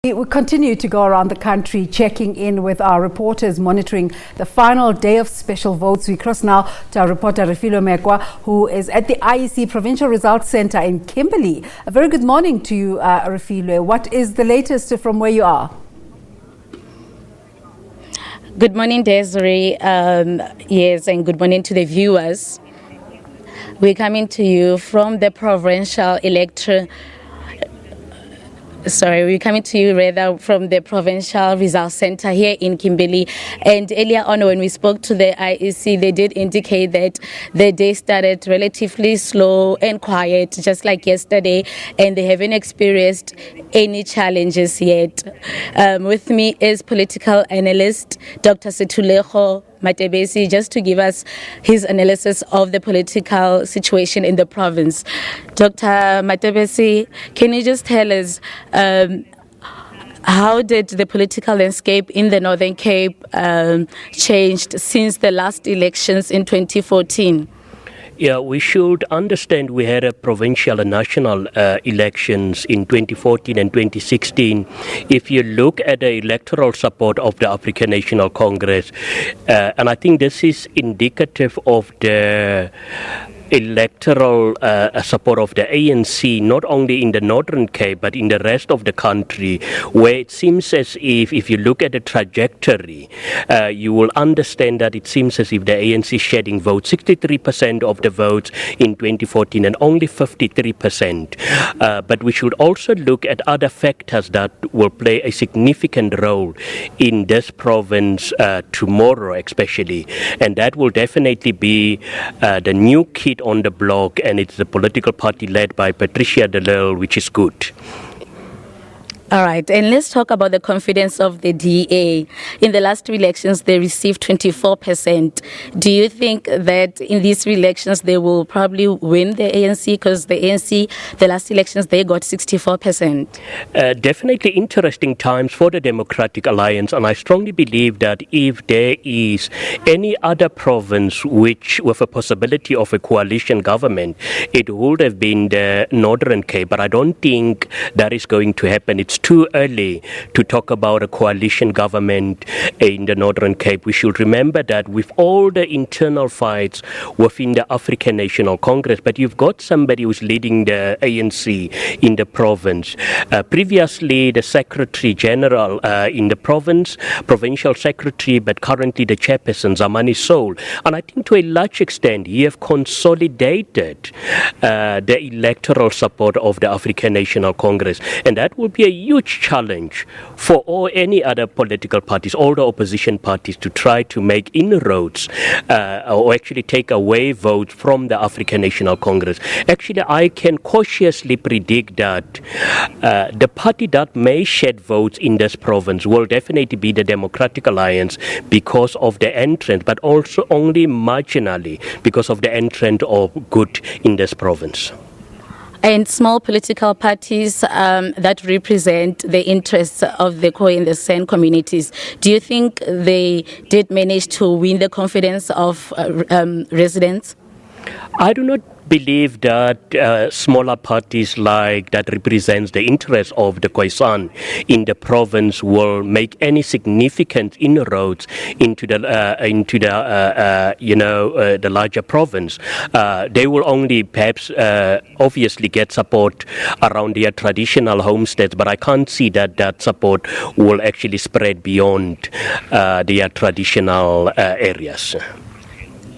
We continue to go around the country checking in with our reporters monitoring the final day of special votes. We cross now to our reporter Refilwe Mekoa, who is at the IEC Provincial Results Centre in Kimberley. A very good morning to you, Refilwe. What is the latest from where you are? Good morning, Desiree. Yes, and good morning to the viewers. We're coming to you from the provincial from the Provincial Results Centre here in Kimberley. And earlier on, when we spoke to the IEC, they did indicate that the day started relatively slow and quiet, just like yesterday, and they haven't experienced any challenges yet. With me is political analyst Dr. Refilwe Mekoa, just to give us his analysis of the political situation in the province. Dr. Mekoa, can you just tell us how did the political landscape in the Northern Cape changed since the last elections in 2014? Yeah, we should understand we had a provincial and national elections in 2014 and 2016. If you look at the electoral support of the African National Congress, and I think this is indicative of the electoral support of the ANC, not only in the Northern Cape but in the rest of the country, where it seems as if you look at the trajectory, you will understand that it seems as if the ANC is shedding votes, 63% of the votes in 2014 and only 53%. But we should also look at other factors that will play a significant role in this province tomorrow especially, and that will definitely be the new kid on the block, and it's the political party led by Patricia de Lille, which is good. All right, and let's talk about the confidence of the DA. In the last two elections, they received 24%. Do you think that in these elections they will probably win the ANC? Because the ANC, the last elections, they got 64%. Definitely interesting times for the Democratic Alliance, and I strongly believe that if there is any other province which with a possibility of a coalition government, it would have been the Northern Cape, but I don't think that is going to happen. It's too early to talk about a coalition government in the Northern Cape. We should remember that with all the internal fights within the African National Congress, but you've got somebody who's leading the ANC in the province. Previously, the Secretary General in the province, provincial secretary, but currently the chairperson, Zamani Soul. And I think to a large extent, he have consolidated the electoral support of the African National Congress. And that will be a huge challenge for any other political parties, all the opposition parties, to try to make inroads or actually take away votes from the African National Congress. Actually, I can cautiously predict that the party that may shed votes in this province will definitely be the Democratic Alliance because of the entrance, but also only marginally because of the entrance of Good in this province. And small political parties that represent the interests of the Khoi and the San communities, do you think they did manage to win the confidence of residents? I do not believe that smaller parties like that represents the interests of the Khoisan in the province will make any significant inroads into the larger province. They will only perhaps obviously get support around their traditional homesteads, but I can't see that support will actually spread beyond their traditional areas.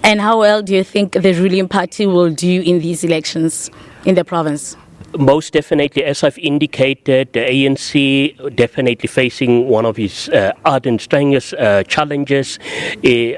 And how well do you think the ruling party will do in these elections in the province? Most definitely, as I've indicated, the ANC definitely facing one of its ardent, strenuous challenges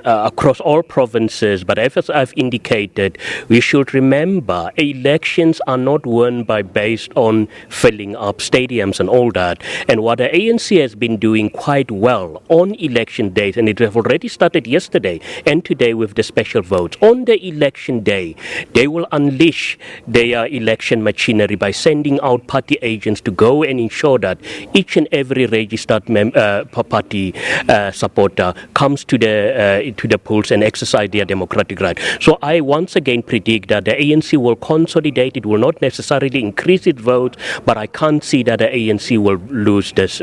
across all provinces. But as I've indicated, we should remember elections are not won based on filling up stadiums and all that. And what the ANC has been doing quite well on election days, and it have already started yesterday and today with the special votes. On the election day, they will unleash their election machinery by sending out party agents to go and ensure that each and every registered party supporter comes to the polls and exercise their democratic right. So I once again predict that the ANC will consolidate. It will not necessarily increase its votes, but I can't see that the ANC will lose this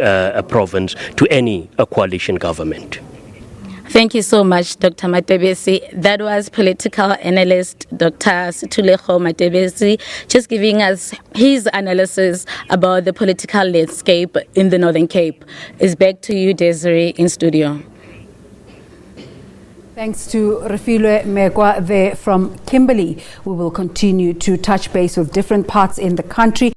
province to any coalition government. Thank you so much, Dr. Matebesi. That was political analyst Dr. Situlego Matebesi, just giving us his analysis about the political landscape in the Northern Cape. It's back to you, Desiree, in studio. Thanks to Refilwe Mekoa there from Kimberley. We will continue to touch base with different parts in the country.